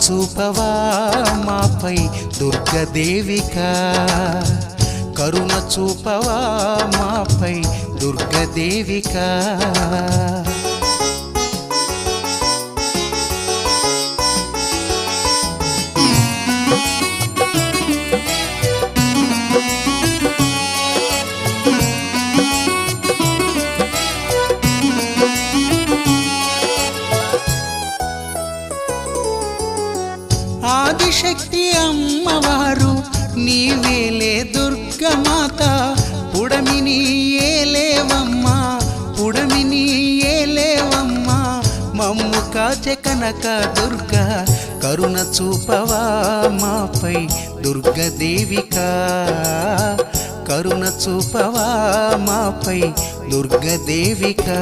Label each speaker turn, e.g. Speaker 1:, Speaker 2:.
Speaker 1: చూపవా మాపై దుర్గదేవికా, కరుణ చూపవా మాపై దుర్గదేవికా. ఆదిశక్తి అమ్మవారు నీవేలే దుర్గమాత, పుడమిని ఏలేవమ్మా, పుడమిని ఏలేవమ్మా. మమ్ము కాచె కనక దుర్గా, కరుణ చూపవా మాపై దుర్గదేవికా, కరుణ చూపవా మాపై దుర్గదేవికా.